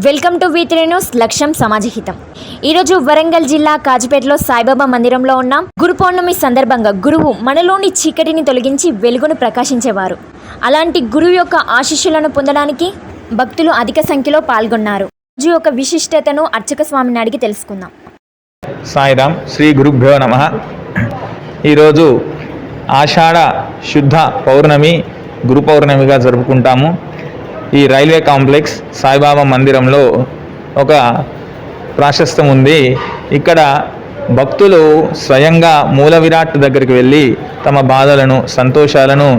Welcome to V3 news. లక్ష్యం సమాజహితం. ఈరోజు వరంగల్ జిల్లా కాజిపేటలో సాయిబాబా మందిరంలో ఉన్న గురు పౌర్ణమి సందర్భంగా గురువు మనలోని చీకటిని తొలగించి వెలుగును ప్రకాశించేవారు. అలాంటి గురువు యొక్క ఆశీస్సులను పొందడానికి భక్తులు అధిక సంఖ్యలో పాల్గొన్నారు. రోజు యొక్క విశిష్టతను అర్చక స్వామిని అడిగి తెలుసుకుందాం. సాయిరామ్. శ్రీ గురుభ్యో నమః. ఈరోజు ఆషాఢ శుద్ధ పౌర్ణమి గురు పౌర్ణమిగా జరుపుకుంటాము. ఈ రైల్వే కాంప్లెక్స్ సాయిబాబా మందిరంలో ఒక ప్రాశస్త్యం ఉంది. ఇక్కడ భక్తులు స్వయంగా మూల విరాట్ దగ్గరికి వెళ్ళి తమ బాధలను సంతోషాలను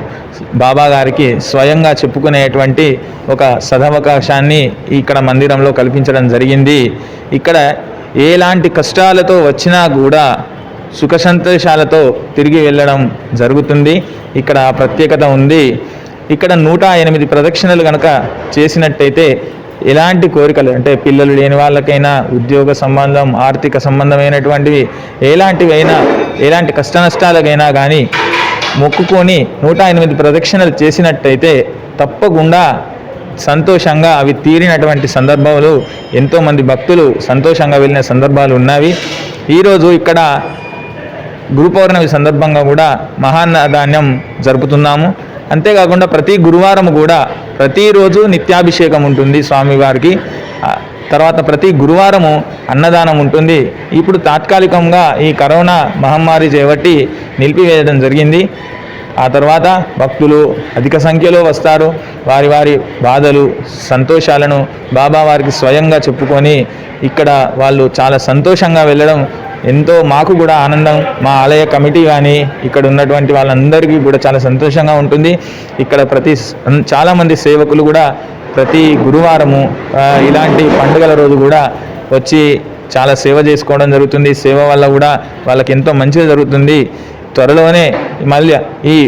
బాబా గారికి స్వయంగా చెప్పుకునేటువంటి ఒక సదవకాశాన్ని ఇక్కడ మందిరంలో కల్పించడం జరిగింది. ఇక్కడ ఎలాంటి కష్టాలతో వచ్చినా కూడా సుఖ సంతోషాలతో తిరిగి వెళ్ళడం జరుగుతుంది. ఇక్కడ ప్రత్యేకత ఉంది. ఇక్కడ 108 ప్రదక్షిణలు కనుక చేసినట్టయితే ఎలాంటి కోరికలు అంటే పిల్లలు లేని వాళ్ళకైనా ఉద్యోగ సంబంధం ఆర్థిక సంబంధమైనటువంటివి ఎలాంటివైనా ఎలాంటి కష్ట నష్టాలకైనా కానీ మొక్కుకొని 108 ప్రదక్షిణలు చేసినట్టయితే తప్పకుండా సంతోషంగా అవి తీరినటువంటి సందర్భాలు ఎంతోమంది భక్తులు సంతోషంగా వెళ్ళిన సందర్భాలు ఉన్నవి. ఈరోజు ఇక్కడ గురు పౌర్ణమి సందర్భంగా కూడా మహాన్నదాన్యం జరుపుతున్నాము. అంతేకాకుండా ప్రతి గురువారం కూడా ప్రతిరోజు నిత్యాభిషేకం ఉంటుంది స్వామివారికి. తర్వాత ప్రతి గురువారము అన్నదానం ఉంటుంది. ఇప్పుడు తాత్కాలికంగా ఈ కరోనా మహమ్మారి చేపట్టి నిలిపివేయడం జరిగింది. ఆ తర్వాత భక్తులు అధిక సంఖ్యలో వస్తారు. వారి వారి బాధలు సంతోషాలను బాబా వారికి స్వయంగా చెప్పుకొని ఇక్కడ వాళ్ళు చాలా సంతోషంగా వెళ్ళడం ఎంతో మాకు కూడా ఆనందం. మా ఆలయ కమిటీ కానీ ఇక్కడ ఉన్నటువంటి వాళ్ళందరికీ కూడా చాలా సంతోషంగా ఉంటుంది. ఇక్కడ చాలామంది సేవకులు కూడా ప్రతి గురువారము ఇలాంటి పండుగల రోజు కూడా వచ్చి చాలా సేవ చేసుకోవడం జరుగుతుంది. సేవ వల్ల కూడా వాళ్ళకి ఎంతో మంచిగా జరుగుతుంది. త్వరలోనే మళ్ళీ ఈ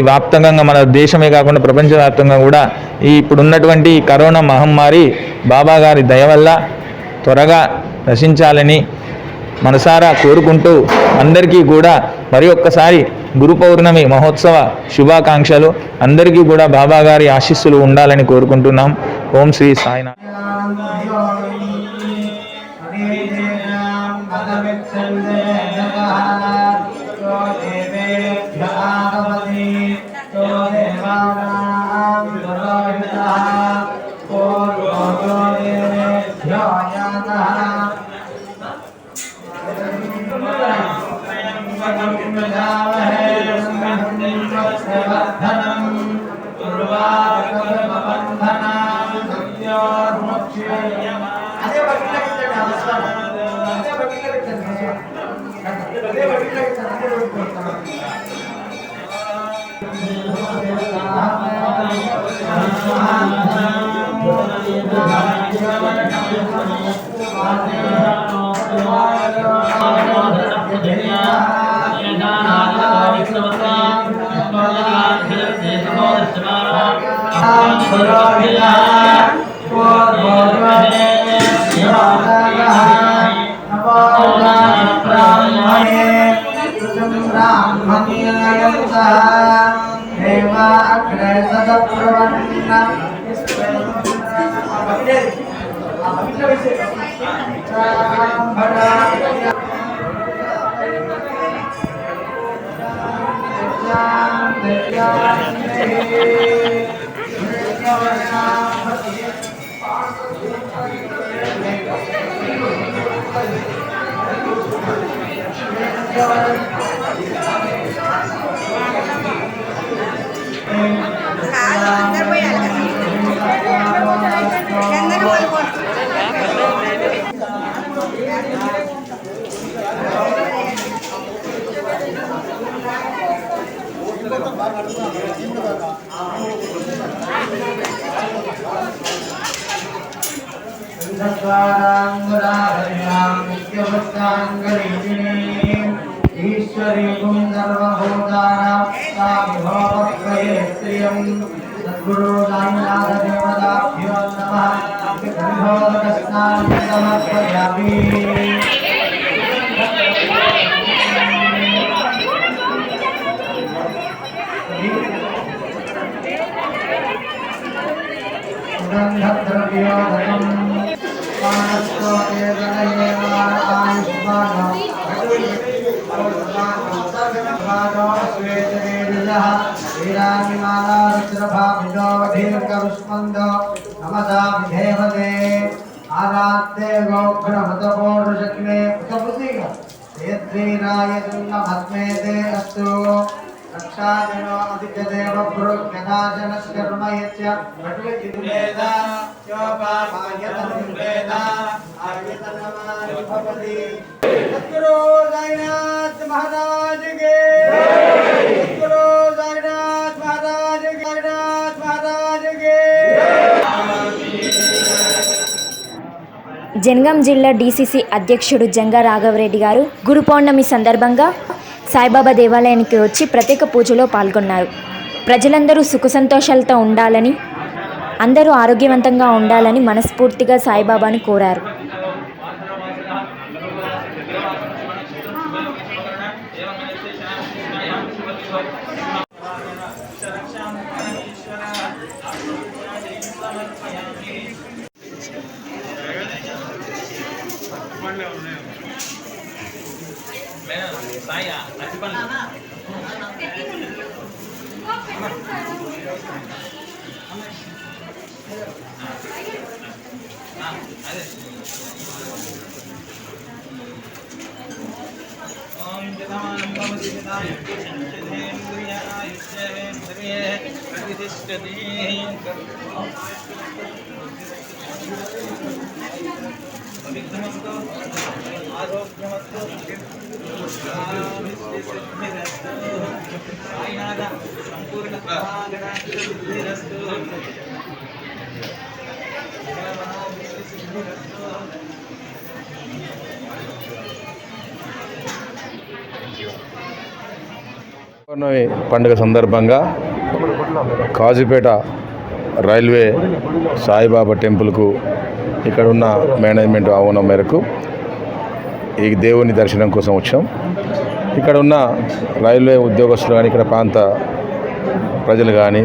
వ్యాప్తంగా మన దేశమే కాకుండా ప్రపంచవ్యాప్తంగా కూడా ఇప్పుడున్నటువంటి కరోనా మహమ్మారి బాబా గారి దయ వల్ల త్వరగా నశించాలని మనసారా కోరుకుంటూ అందరికీ కూడా మరి ఒక్కసారి గురు పౌర్ణమి మహోత్సవ శుభాకాంక్షలు. అందరికీ కూడా బాబా గారి ఆశీస్సులు ఉండాలని కోరుకుంటున్నాం. ఓం శ్రీ సాయినాథ్. ఈశ్వరీ సద్గురు సాయినాథ దేవతాభ్యో నమః. సమర్పయామి. सुगन्धद्रव्योदकम् पानस्तो एतनयेव आयुष्मानो सर्वमानो श्वेतवेदिलः वीरानिमालारुद्रभामिदो दीर्घरुष्मन्दो नमसा विधेवते आरात्ते गोघ्रमतपोरुषग्ने पुतपुसिका यद्वीराय तुङ्गमस्मेते अस्तु रक्षाजनो अधिकदेव पुरुषदाशनश्कर्म यच्च भटुलिवेद योपामायतनुवेद आयतनमानि भवति सद्गुरु साईनाथ महाराज के सद्गुरु साईनाथ महाराज के జనగాం జిల్లా డీసీసీ అధ్యక్షుడు జంగా రాఘవరెడ్డి గారు గురు పౌర్ణమి సందర్భంగా సాయిబాబా దేవాలయానికి వచ్చి ప్రత్యేక పూజలో పాల్గొన్నారు. ప్రజలందరూ సుఖ సంతోషాలతో ఉండాలని, అందరూ ఆరోగ్యవంతంగా ఉండాలని మనస్ఫూర్తిగా సాయిబాబాని కోరారు. పౌర్ణమి పండుగ సందర్భంగా కాజీపేట రైల్వే సాయిబాబా టెంపుల్కు ఇక్కడున్న మేనేజ్మెంట్ ఆహ్వానం మేరకు ఈ దేవుని దర్శనం కోసం వచ్చాం. ఇక్కడ ఉన్న రైల్వే ఉద్యోగస్తులు కానీ, ఇక్కడ ప్రాంత ప్రజలు కానీ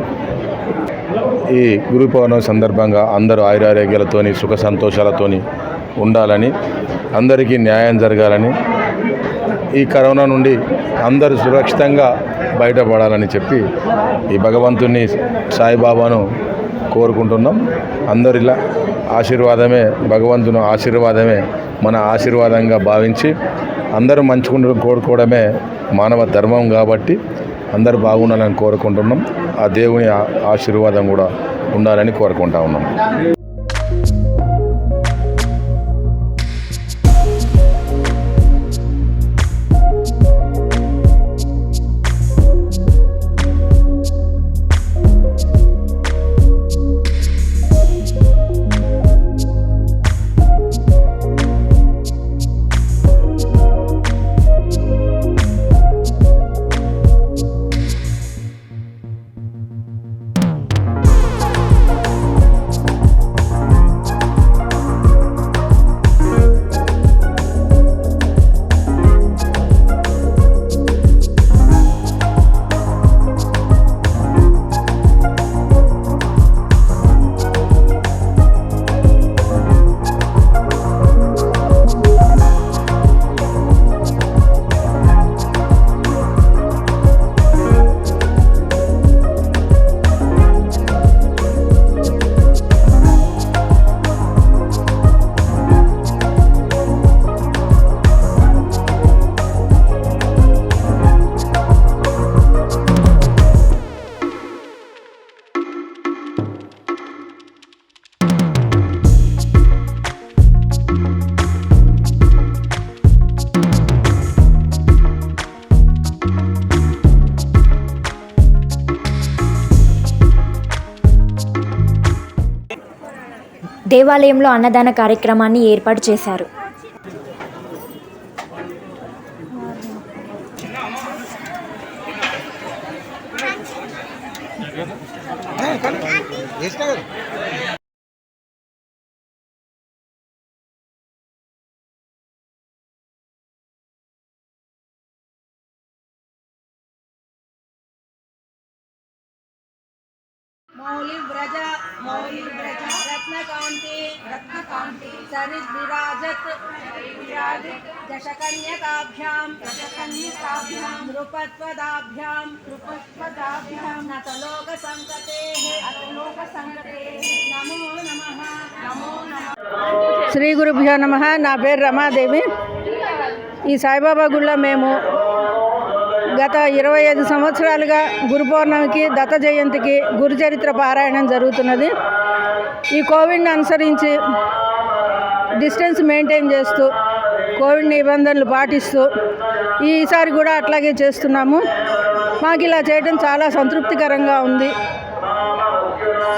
ఈ గురు పౌర్ణమి సందర్భంగా అందరూ ఆయురారోగ్యాలతోని సుఖ సంతోషాలతోని ఉండాలని, అందరికీ న్యాయం జరగాలని, ఈ కరోనా నుండి అందరూ సురక్షితంగా బయటపడాలని చెప్పి ఈ భగవంతుని సాయిబాబాను కోరుకుంటున్నాం. అందరిలా ఆశీర్వాదమే, భగవంతుని ఆశీర్వాదమే మన ఆశీర్వాదంగా భావించి అందరూ మంచిగా కోరుకోవడమే మానవ ధర్మం కాబట్టి అందరూ బాగుండాలని కోరుకుంటున్నాం. ఆ దేవుని ఆశీర్వాదం కూడా ఉండాలని కోరుకుంటా ఉన్నాం. దేవాలయంలో అన్నదాన కార్యక్రమాన్ని ఏర్పాటు చేశారు. मौलिव्रज रत्नकांति सरित विराजत दशकन्यकाभ्यां नृपत्वदाभ्यां नतलोक संकतेः नमो नमः శ్రీ గురుభ్యో నమః. నా పేరు రమాదేవి. ఈ సాయిబాబా గుళ్ళో మేము గత 25 సంవత్సరాలుగా గురు పౌర్ణమికి దత్త జయంతికి గురుచరిత్ర పారాయణం జరుగుతున్నది. ఈ కోవిడ్ని అనుసరించి డిస్టెన్స్ మెయింటైన్ చేస్తూ కోవిడ్ నిబంధనలు పాటిస్తూ ఈసారి కూడా అట్లాగే చేస్తున్నాము. మాకు ఇలా చేయడం చాలా సంతృప్తికరంగా ఉంది.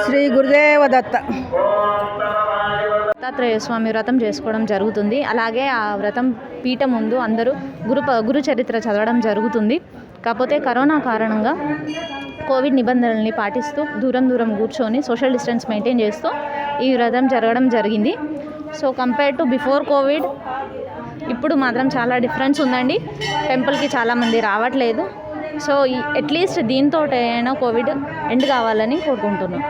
శ్రీ గురుదేవ దత్త. దత్తాత్రేయ స్వామి వ్రతం చేసుకోవడం జరుగుతుంది. అలాగే ఆ వ్రతం పీఠ ముందు అందరూ గురు చరిత్ర చదవడం జరుగుతుంది. కాకపోతే కరోనా కారణంగా కోవిడ్ నిబంధనల్ని పాటిస్తూ దూరం కూర్చొని సోషల్ డిస్టెన్స్ మెయింటైన్ చేస్తూ ఈ వ్రతం జరగడం జరిగింది. So compare to before Covid ఇప్పుడు మాత్రం చాలా డిఫరెన్స్ ఉందండి. టెంపుల్కి చాలామంది రావట్లేదు. సో అట్లీస్ట్ దీంతో అయినా కోవిడ్ ఎండ్ కావాలని కోరుకుంటున్నాం.